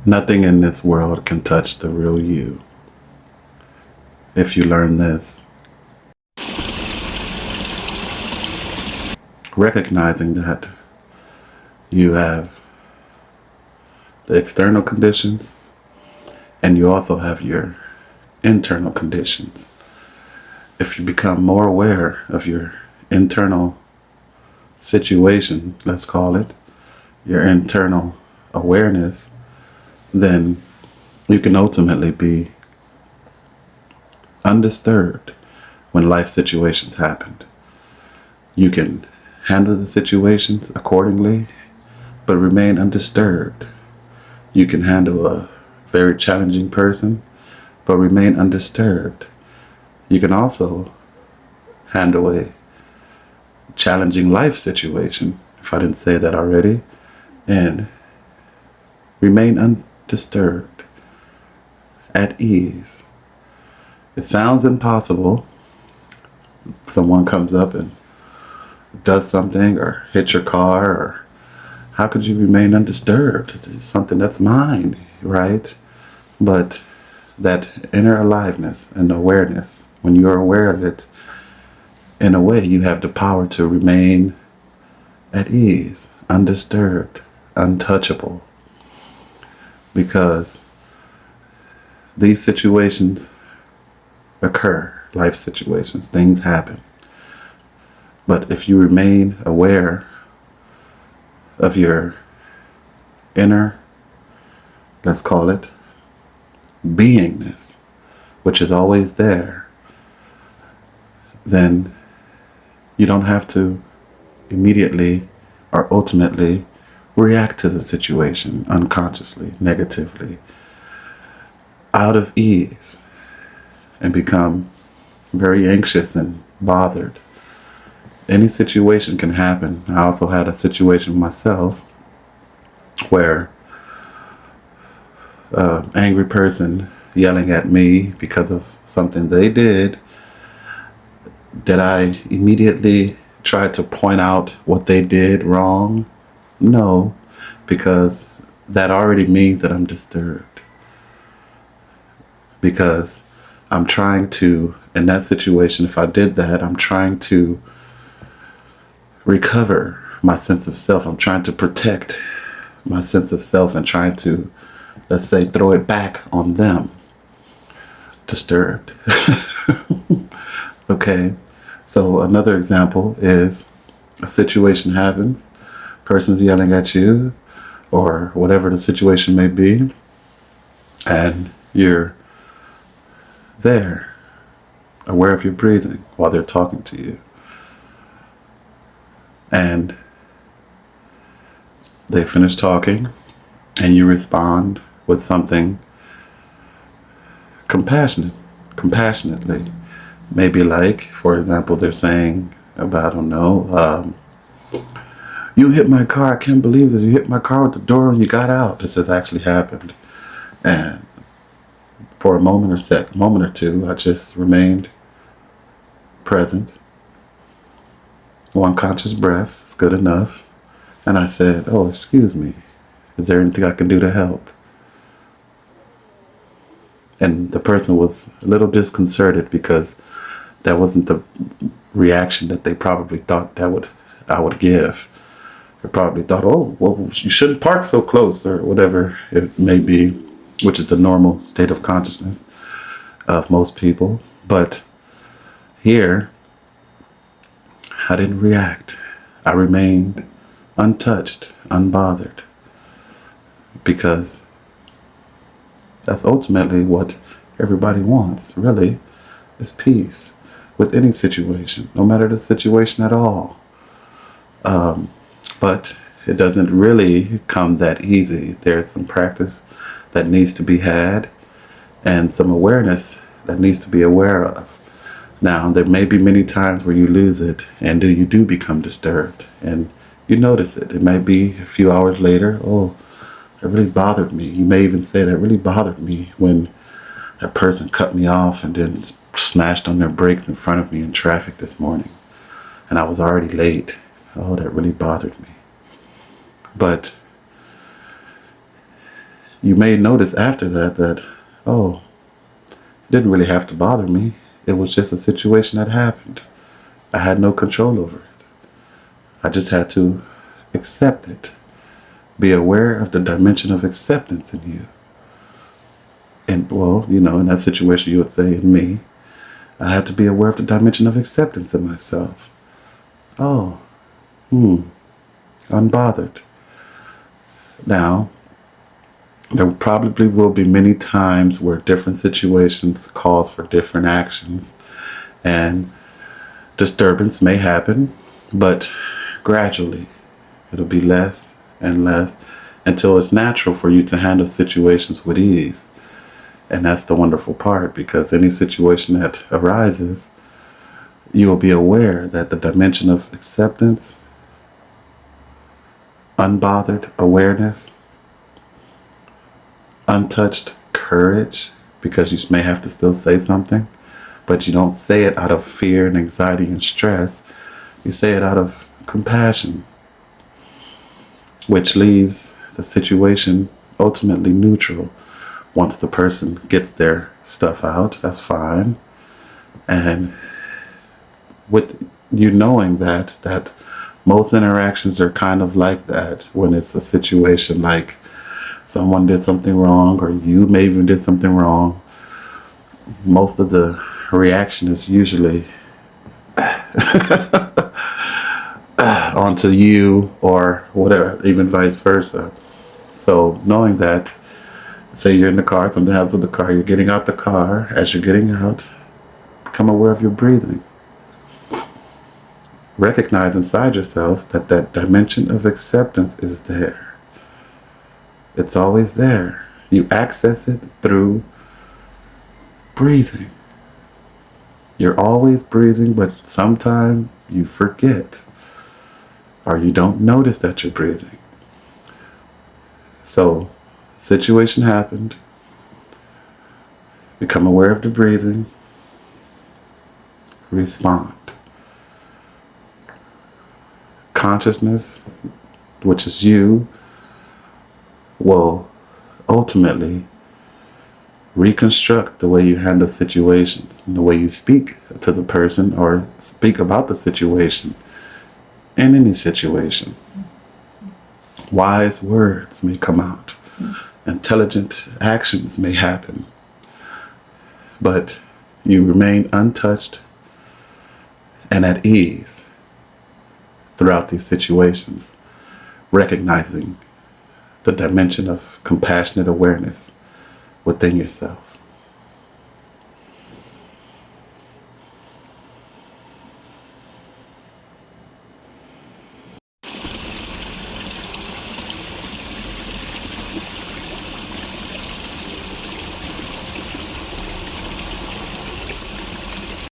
Nothing in this world can touch the real you. If you learn this, recognizing that you have the external conditions and you also have your internal conditions. If you become more aware of your internal situation, let's call it, your internal awareness, then you can ultimately be undisturbed when life situations happen. You can handle the situations accordingly, but remain undisturbed. You can handle a very challenging person, but remain undisturbed. You can also handle a challenging life situation, if I didn't say that already, and remain undisturbed, at ease. It sounds impossible. Someone comes up and does something or hits your car, or how could you remain undisturbed? It's something that's mine, right? But that inner aliveness and awareness, when you're aware of it, in a way you have the power to remain at ease, undisturbed, untouchable. Because these situations occur, life situations, things happen. But if you remain aware of your inner, let's call it, beingness, which is always there, then you don't have to immediately or ultimately react to the situation unconsciously, negatively, out of ease, and become very anxious and bothered. Any situation can happen. I also had a situation myself where an angry person yelling at me because of something they did I immediately try to point out what they did wrong? No, because that already means that I'm disturbed. Because I'm trying to, in that situation, if I did that, I'm trying to recover my sense of self. I'm trying to protect my sense of self and trying to, let's say, throw it back on them. Disturbed. Okay. So another example is a situation happens, person's yelling at you, or whatever the situation may be, and you're there, aware of your breathing while they're talking to you. And they finish talking, and you respond with something compassionately. Maybe like, for example, they're saying about, I don't know, you hit my car, I can't believe this, you hit my car with the door and you got out. This has actually happened. And for a moment or two, I just remained present. One conscious breath is good enough. And I said, oh, excuse me, is there anything I can do to help? And the person was a little disconcerted because that wasn't the reaction that they probably thought I would give. They probably thought, oh, well, you shouldn't park so close, or whatever it may be, which is the normal state of consciousness of most people. But here, I didn't react. I remained untouched, unbothered, because that's ultimately what everybody wants, really, is peace with any situation, no matter the situation at all. But it doesn't really come that easy. There's some practice that needs to be had and some awareness that needs to be aware of. Now, there may be many times where you lose it and you do become disturbed and you notice it. It might be a few hours later, oh, that really bothered me. You may even say that really bothered me when that person cut me off and then smashed on their brakes in front of me in traffic this morning. And I was already late. Oh, that really bothered me. But You may notice after that that, oh, it didn't really have to bother me. It was just a situation that happened. I had no control over it. I just had to accept it. Be aware of the dimension of acceptance in you. And, well, in that situation, you would say in me, I had to be aware of the dimension of acceptance in myself. Oh, unbothered. Now, there probably will be many times where different situations cause for different actions, and disturbance may happen, but gradually it'll be less and less until it's natural for you to handle situations with ease. And that's the wonderful part, because any situation that arises, you will be aware that the dimension of acceptance, unbothered awareness, untouched courage, because you may have to still say something, but you don't say it out of fear and anxiety and stress. You say it out of compassion, which leaves the situation ultimately neutral. Once the person gets their stuff out, that's fine. And with you knowing that most interactions are kind of like that, when it's a situation like someone did something wrong, or you may even did something wrong, most of the reaction is usually onto you or whatever, even vice versa. So knowing that, say you're in the car, something happens with the car, you're getting out the car. As you're getting out, become aware of your breathing. Recognize inside yourself that dimension of acceptance is there. It's always there. You access it through breathing. You're always breathing, but sometimes you forget, or you don't notice that you're breathing. So, situation happened. Become aware of the breathing. Respond. Consciousness, which is you, will ultimately reconstruct the way you handle situations, and the way you speak to the person or speak about the situation in any situation. Wise words may come out. Intelligent actions may happen. But you remain untouched and at ease throughout these situations, recognizing the dimension of compassionate awareness within yourself.